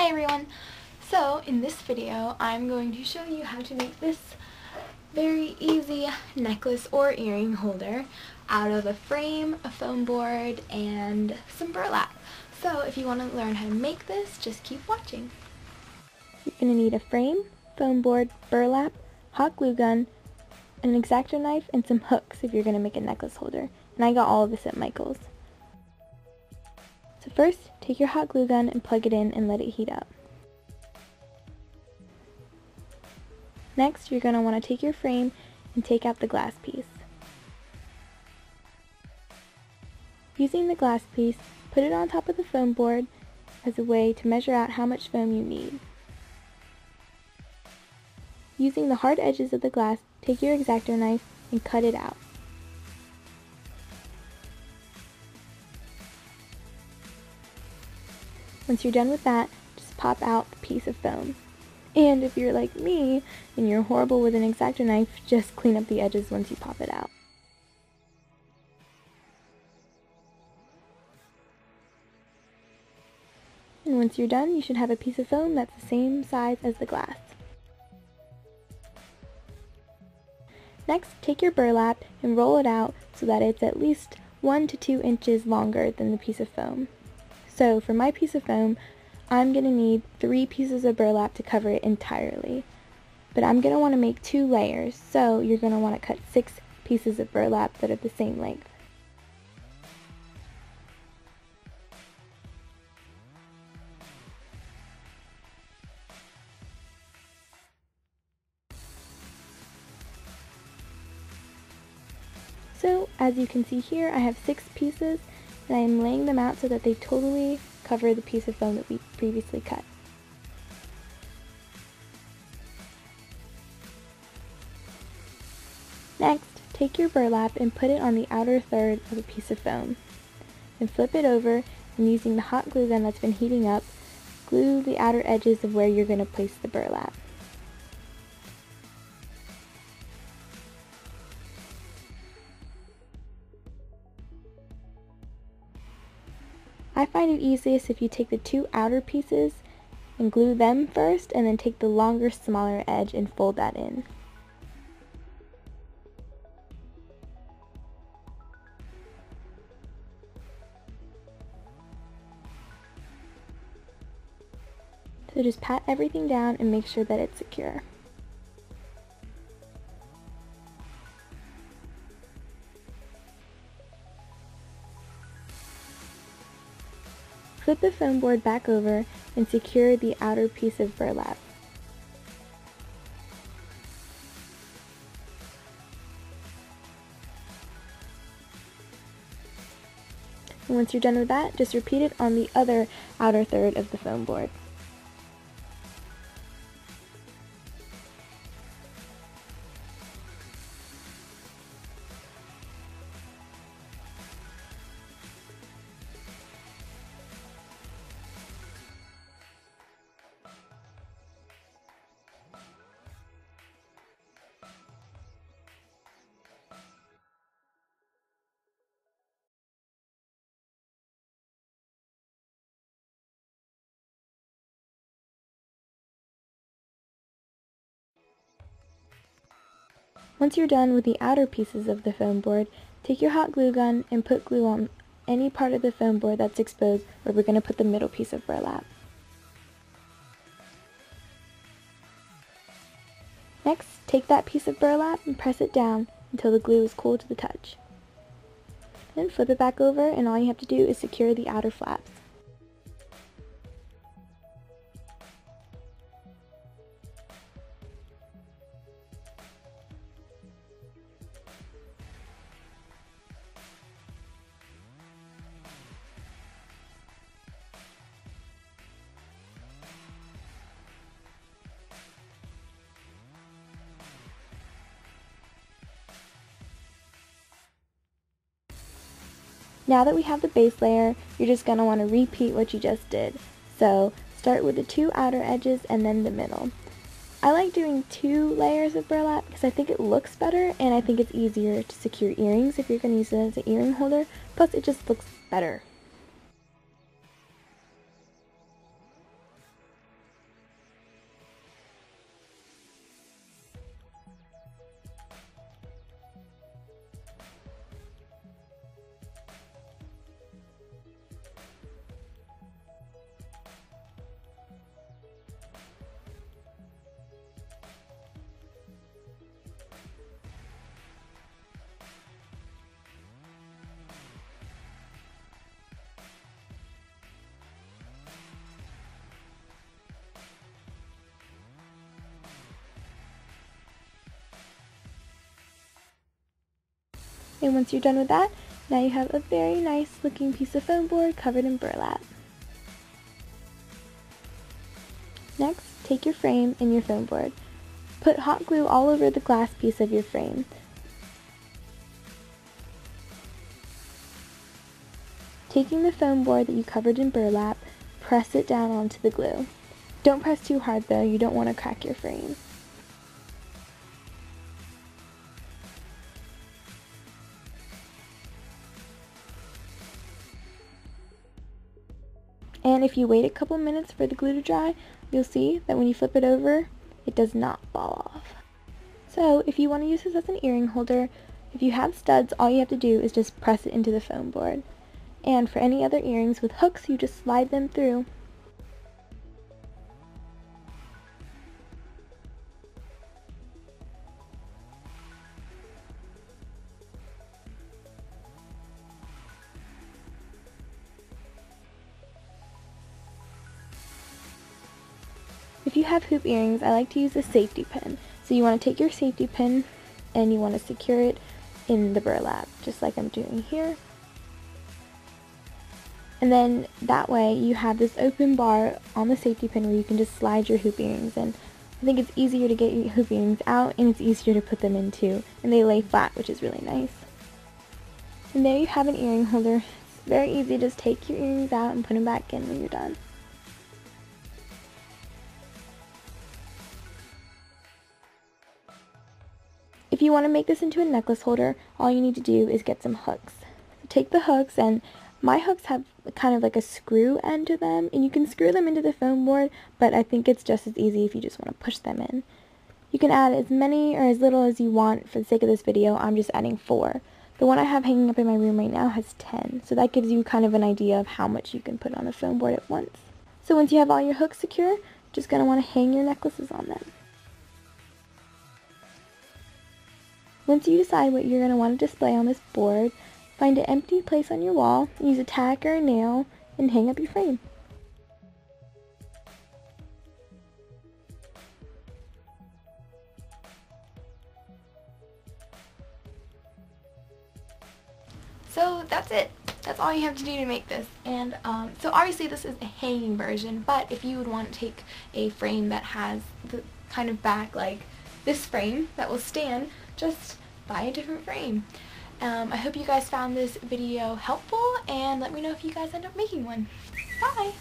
everyone! So in this video I'm going to show you how to make this very easy necklace or earring holder out of a frame, a foam board, and some burlap. So if you want to learn how to make this, just keep watching. You're going to need a frame, foam board, burlap, hot glue gun, an X-Acto knife, and some hooks if you're going to make a necklace holder. And I got all of this at Michael's. So first, take your hot glue gun and plug it in and let it heat up. Next, you're going to want to take your frame and take out the glass piece. Using the glass piece, put it on top of the foam board as a way to measure out how much foam you need. Using the hard edges of the glass, take your X-Acto knife and cut it out. Once you're done with that, just pop out the piece of foam. And if you're like me and you're horrible with an X-Acto knife, just clean up the edges once you pop it out. And once you're done, you should have a piece of foam that's the same size as the glass. Next, take your burlap and roll it out so that it's at least 1 to 2 inches longer than the piece of foam. So for my piece of foam, I'm going to need 3 pieces of burlap to cover it entirely. But I'm going to want to make 2 layers, so you're going to want to cut 6 pieces of burlap that are the same length. So, as you can see here, I have 6 pieces, and I am laying them out so that they totally cover the piece of foam that we previously cut. Next, take your burlap and put it on the outer third of a piece of foam. Then flip it over, and using the hot glue gun that's been heating up, glue the outer edges of where you're going to place the burlap. I find it easiest if you take the 2 outer pieces and glue them first, and then take the longer, smaller edge and fold that in. So just pat everything down and make sure that it's secure. Flip the foam board back over and secure the outer piece of burlap. And once you're done with that, just repeat it on the other outer third of the foam board. Once you're done with the outer pieces of the foam board, take your hot glue gun and put glue on any part of the foam board that's exposed where we're going to put the middle piece of burlap. Next, take that piece of burlap and press it down until the glue is cool to the touch. Then flip it back over, and all you have to do is secure the outer flaps. Now that we have the base layer, you're just going to want to repeat what you just did. So start with the 2 outer edges and then the middle. I like doing 2 layers of burlap because I think it looks better, and I think it's easier to secure earrings if you're going to use it as an earring holder, plus it just looks better. And once you're done with that, now you have a very nice looking piece of foam board covered in burlap. Next, take your frame and your foam board. Put hot glue all over the glass piece of your frame. Taking the foam board that you covered in burlap, press it down onto the glue. Don't press too hard though, you don't want to crack your frame. And if you wait a couple minutes for the glue to dry, you'll see that when you flip it over, it does not fall off. So if you want to use this as an earring holder, if you have studs, all you have to do is just press it into the foam board. And for any other earrings with hooks, you just slide them through. If you have hoop earrings, I like to use a safety pin. So you want to take your safety pin and you want to secure it in the burlap, just like I'm doing here. And then that way you have this open bar on the safety pin where you can just slide your hoop earrings in. I think it's easier to get your hoop earrings out and it's easier to put them in too. And they lay flat, which is really nice. And there you have an earring holder. It's very easy, just take your earrings out and put them back in when you're done. If you want to make this into a necklace holder, all you need to do is get some hooks. So take the hooks, and my hooks have kind of like a screw end to them, and you can screw them into the foam board, but I think it's just as easy if you just want to push them in. You can add as many or as little as you want. For the sake of this video, I'm just adding 4. The one I have hanging up in my room right now has 10, so that gives you kind of an idea of how much you can put on a foam board at once. So once you have all your hooks secure, you're just going to want to hang your necklaces on them. Once you decide what you're going to want to display on this board, find an empty place on your wall, use a tack or a nail, and hang up your frame. So that's it. That's all you have to do to make this. And so obviously this is a hanging version, but if you would want to take a frame that has the kind of back like this frame that will stand, just buy a different frame. I hope you guys found this video helpful, and let me know if you guys end up making one. Bye!